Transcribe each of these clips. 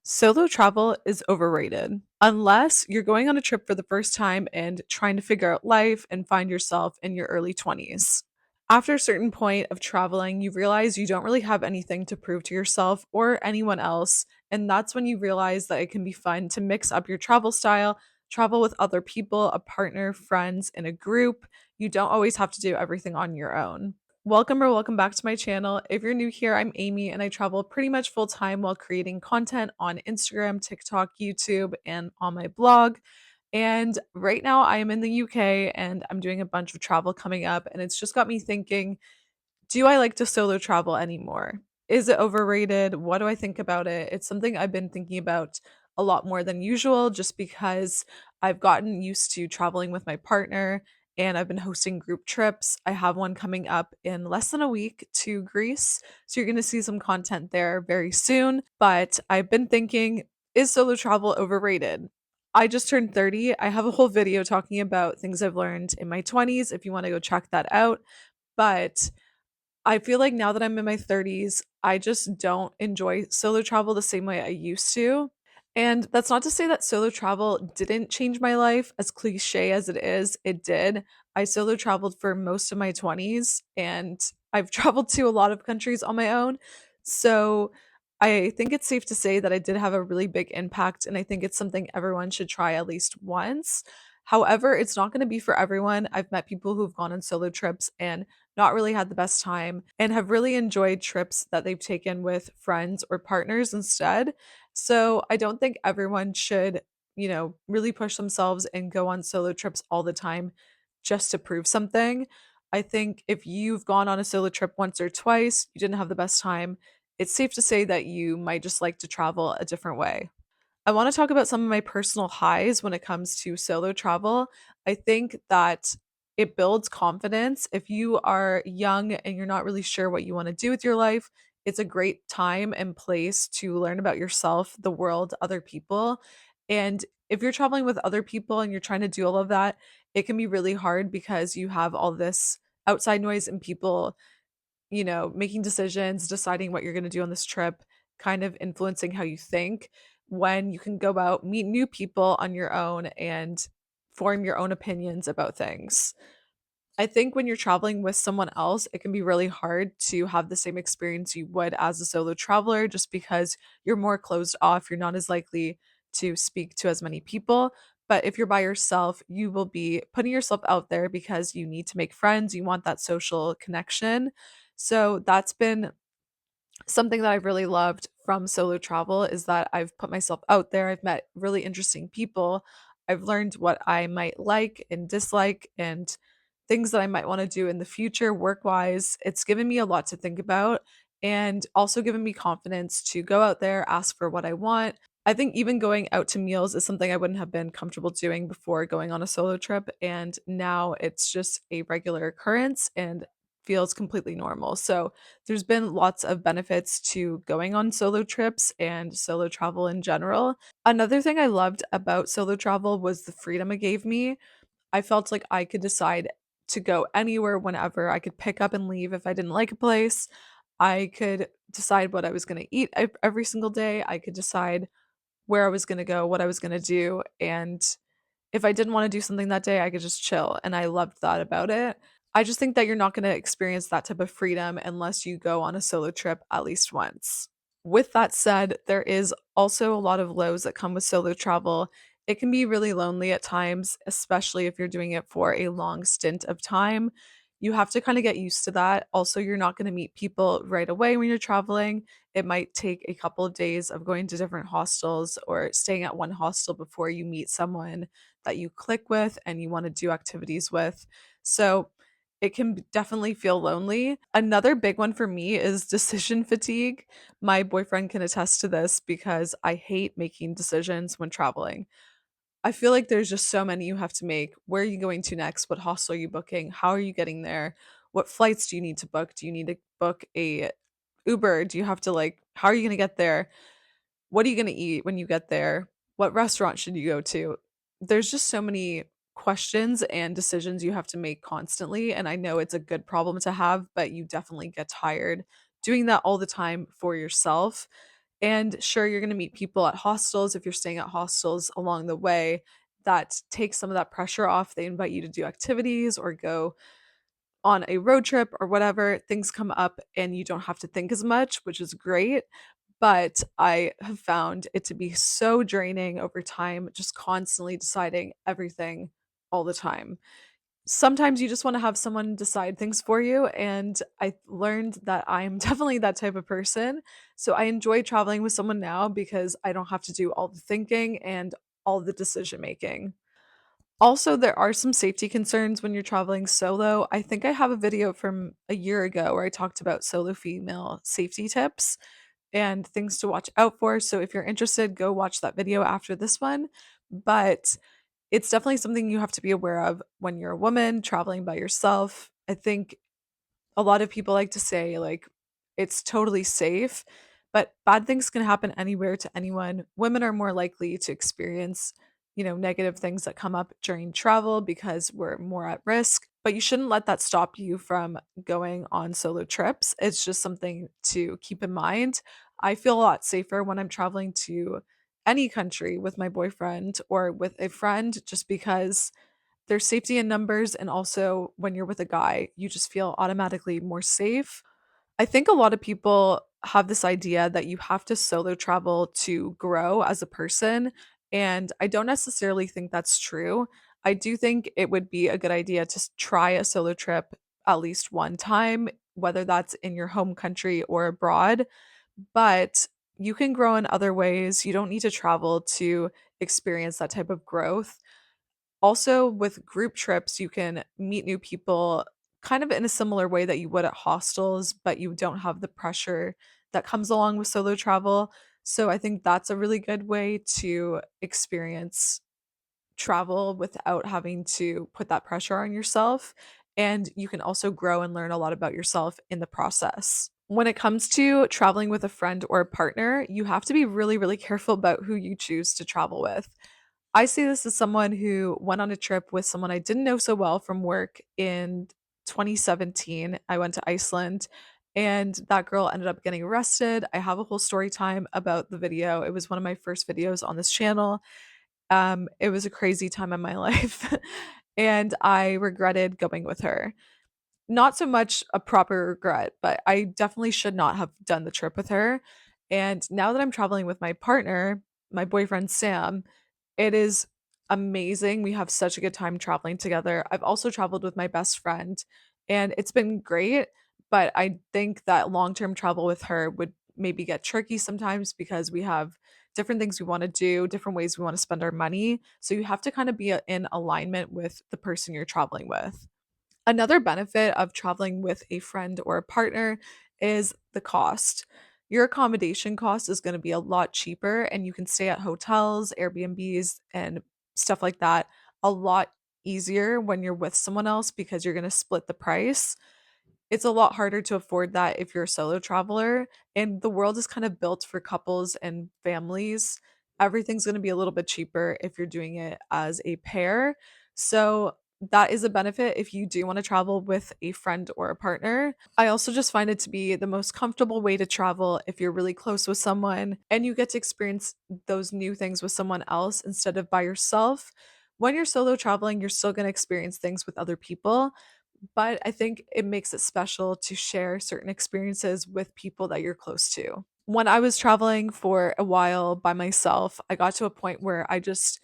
Solo travel is overrated. Unless you're going on a trip for the first time and trying to figure out life and find yourself in your early 20s. After a certain point of traveling, you realize you don't really have anything to prove to yourself or anyone else. And that's when you realize that it can be fun to mix up your travel style, travel with other people, a partner, friends, in a group. You don't always have to do everything on your own. Welcome back to my channel. If you're new here, I'm Amy and I travel pretty much full time while creating content on Instagram, TikTok, YouTube, and on my blog. And right now I am in the UK and I'm doing a bunch of travel coming up, and it's just got me thinking, do I like to solo travel anymore? Is it overrated? What do I think about it? It's something I've been thinking about a lot more than usual just because I've gotten used to traveling with my partner and I've been hosting group trips. I have one coming up in less than a week to Greece. So you're going to see some content there very soon. But I've been thinking, is solo travel overrated? I just turned 30. I have a whole video talking about things I've learned in my 20s if you want to go check that out. But I feel like now that I'm in my 30s, I just don't enjoy solo travel the same way I used to. And that's not to say that solo travel didn't change my life, as cliche as it is, it did. I solo traveled for most of my 20s and I've traveled to a lot of countries on my own. So I think it's safe to say that I did have a really big impact, and I think it's something everyone should try at least once. However, it's not going to be for everyone. I've met people who've gone on solo trips and not really had the best time and have really enjoyed trips that they've taken with friends or partners instead. So I don't think everyone should, really push themselves and go on solo trips all the time just to prove something. I think if you've gone on a solo trip once or twice, you didn't have the best time, it's safe to say that you might just like to travel a different way. I want to talk about some of my personal highs when it comes to solo travel. I think that it builds confidence. If you are young and you're not really sure what you want to do with your life, it's a great time and place to learn about yourself, the world, other people. And if you're traveling with other people and you're trying to do all of that, it can be really hard because you have all this outside noise and people, making decisions, deciding what you're going to do on this trip, kind of influencing how you think, when you can go out, meet new people on your own, and form your own opinions about things. I think when you're traveling with someone else, it can be really hard to have the same experience you would as a solo traveler just because you're more closed off. You're not as likely to speak to as many people. But if you're by yourself, you will be putting yourself out there because you need to make friends. You want that social connection. So that's been something that I've really loved from solo travel, is that I've put myself out there. I've met really interesting people. I've learned what I might like and dislike and things that I might want to do in the future work wise. It's given me a lot to think about and also given me confidence to go out there, ask for what I want. I think even going out to meals is something I wouldn't have been comfortable doing before going on a solo trip. And now it's just a regular occurrence and feels completely normal. So there's been lots of benefits to going on solo trips and solo travel in general. Another thing I loved about solo travel was the freedom it gave me. I felt like I could decide to go anywhere whenever. I could pick up and leave if I didn't like a place. I could decide what I was going to eat every single day. I could decide where I was going to go, what I was going to do. And if I didn't want to do something that day, I could just chill. And I loved that about it. I just think that you're not going to experience that type of freedom unless you go on a solo trip at least once. With that said, there is also a lot of lows that come with solo travel. It can be really lonely at times, especially if you're doing it for a long stint of time. You have to kind of get used to that. Also, you're not going to meet people right away when you're traveling. It might take a couple of days of going to different hostels or staying at one hostel before you meet someone that you click with and you want to do activities with. So it can definitely feel lonely. Another big one for me is decision fatigue. My boyfriend can attest to this because I hate making decisions when traveling. I feel like there's just so many you have to make. Where are you going to next? What hostel are you booking? How are you getting there? What flights do you need to book? Do you need to book a Uber? Do you have to, like, how are you going to get there? What are you going to eat when you get there? What restaurant should you go to? There's just so many questions and decisions you have to make constantly. And I know it's a good problem to have, but you definitely get tired doing that all the time for yourself. And sure, you're going to meet people at hostels if you're staying at hostels along the way. That takes some of that pressure off. They invite you to do activities or go on a road trip or whatever. Things come up and you don't have to think as much, which is great. But I have found it to be so draining over time, just constantly deciding everything all the time. Sometimes you just want to have someone decide things for you. And I learned that I'm definitely that type of person. So I enjoy traveling with someone now because I don't have to do all the thinking and all the decision making. Also, there are some safety concerns when you're traveling solo. I think I have a video from a year ago where I talked about solo female safety tips and things to watch out for. So if you're interested, go watch that video after this one. But it's definitely something you have to be aware of when you're a woman traveling by yourself. I think a lot of people like to say like it's totally safe, but bad things can happen anywhere to anyone. Women are more likely to experience, negative things that come up during travel because we're more at risk, but you shouldn't let that stop you from going on solo trips. It's just something to keep in mind. I feel a lot safer when I'm traveling to any country with my boyfriend or with a friend just because there's safety in numbers, and also when you're with a guy, you just feel automatically more safe. I think a lot of people have this idea that you have to solo travel to grow as a person, and I don't necessarily think that's true. I do think it would be a good idea to try a solo trip at least one time, whether that's in your home country or abroad, but you can grow in other ways. You don't need to travel to experience that type of growth. Also, with group trips, you can meet new people kind of in a similar way that you would at hostels, but you don't have the pressure that comes along with solo travel. So I think that's a really good way to experience travel without having to put that pressure on yourself. And you can also grow and learn a lot about yourself in the process. When it comes to traveling with a friend or a partner, you have to be really, really careful about who you choose to travel with. I see this as someone who went on a trip with someone I didn't know so well from work in 2017. I went to Iceland and that girl ended up getting arrested. I have a whole story time about the video. It was one of my first videos on this channel. It was a crazy time in my life and I regretted going with her. Not so much a proper regret, but I definitely should not have done the trip with her. And now that I'm traveling with my partner, my boyfriend Sam, it is amazing. We have such a good time traveling together. I've also traveled with my best friend and it's been great, but I think that long-term travel with her would maybe get tricky sometimes because we have different things we want to do, different ways we want to spend our money. So you have to kind of be in alignment with the person you're traveling with. Another benefit of traveling with a friend or a partner is the cost. Your accommodation cost is going to be a lot cheaper, and you can stay at hotels, Airbnbs, and stuff like that a lot easier when you're with someone else because you're going to split the price. It's a lot harder to afford that if you're a solo traveler, and the world is kind of built for couples and families. Everything's going to be a little bit cheaper if you're doing it as a pair. So that is a benefit if you do want to travel with a friend or a partner. I also just find it to be the most comfortable way to travel if you're really close with someone and you get to experience those new things with someone else instead of by yourself. When you're solo traveling, you're still going to experience things with other people, but I think it makes it special to share certain experiences with people that you're close to. When I was traveling for a while by myself, I got to a point where I just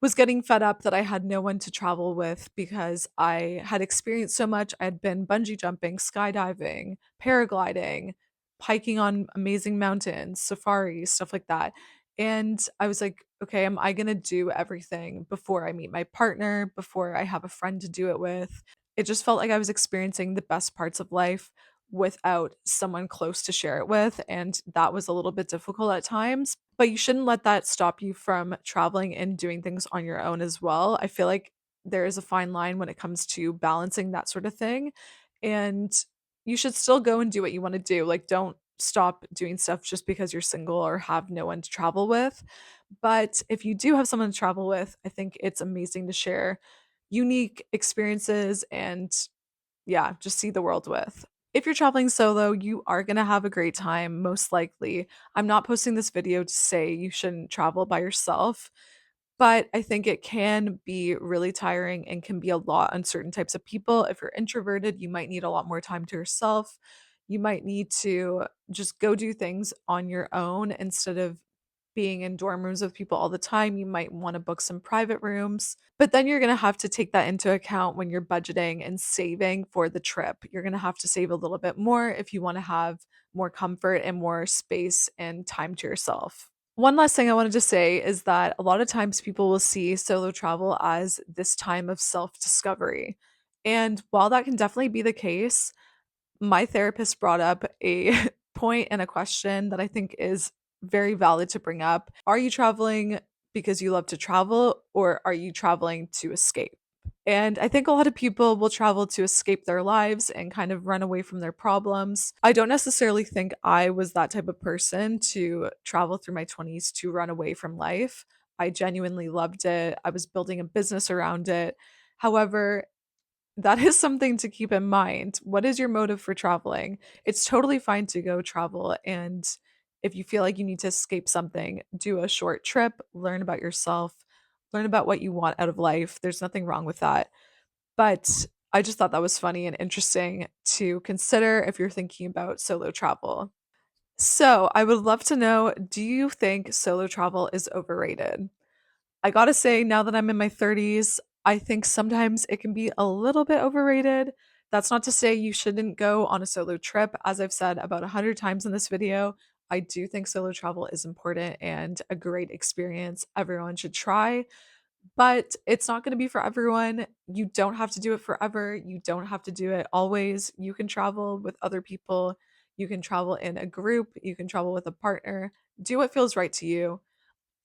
was getting fed up that I had no one to travel with because I had experienced so much. I had been bungee jumping, skydiving, paragliding, hiking on amazing mountains, safaris, stuff like that. And I was like, okay, am I going to do everything before I meet my partner, before I have a friend to do it with? It just felt like I was experiencing the best parts of life without someone close to share it with. And that was a little bit difficult at times. But you shouldn't let that stop you from traveling and doing things on your own as well. I feel like there is a fine line when it comes to balancing that sort of thing. And you should still go and do what you want to do. Like, don't stop doing stuff just because you're single or have no one to travel with. But if you do have someone to travel with, I think it's amazing to share unique experiences and, yeah, just see the world with. If you're traveling solo, you are going to have a great time, most likely. I'm not posting this video to say you shouldn't travel by yourself, but I think it can be really tiring and can be a lot on certain types of people. If you're introverted, you might need a lot more time to yourself. You might need to just go do things on your own instead of being in dorm rooms with people all the time. You might want to book some private rooms, but then you're going to have to take that into account when you're budgeting and saving for the trip. You're going to have to save a little bit more if you want to have more comfort and more space and time to yourself. One last thing I wanted to say is that a lot of times people will see solo travel as this time of self discovery. And while that can definitely be the case, my therapist brought up a point and a question that I think is very valid to bring up. Are you traveling because you love to travel, or are you traveling to escape? And I think a lot of people will travel to escape their lives and kind of run away from their problems. I don't necessarily think I was that type of person to travel through my 20s to run away from life. I genuinely loved it. I was building a business around it. However, that is something to keep in mind. What is your motive for traveling? It's totally fine to go travel. And if you feel like you need to escape something, do a short trip, learn about yourself, learn about what you want out of life. There's nothing wrong with that. But I just thought that was funny and interesting to consider if you're thinking about solo travel. So I would love to know, do you think solo travel is overrated? I gotta say, now that I'm in my 30s, I think sometimes it can be a little bit overrated. That's not to say you shouldn't go on a solo trip. As I've said about 100 times in this video, I do think solo travel is important and a great experience everyone should try, but it's not going to be for everyone. You don't have to do it forever. You don't have to do it always. You can travel with other people. You can travel in a group. You can travel with a partner. Do what feels right to you.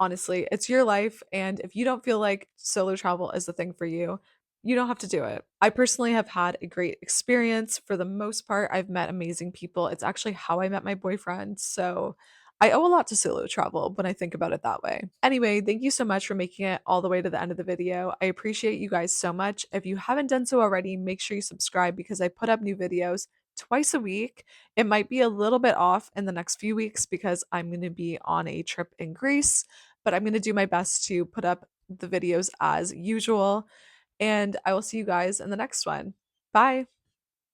Honestly, it's your life, and if you don't feel like solo travel is the thing for you, you don't have to do it. I personally have had a great experience. For the most part, I've met amazing people. It's actually how I met my boyfriend. So I owe a lot to solo travel when I think about it that way. Anyway, thank you so much for making it all the way to the end of the video. I appreciate you guys so much. If you haven't done so already, make sure you subscribe because I put up new videos twice a week. It might be a little bit off in the next few weeks because I'm going to be on a trip in Greece, but I'm going to do my best to put up the videos as usual. And I will see you guys in the next one. Bye.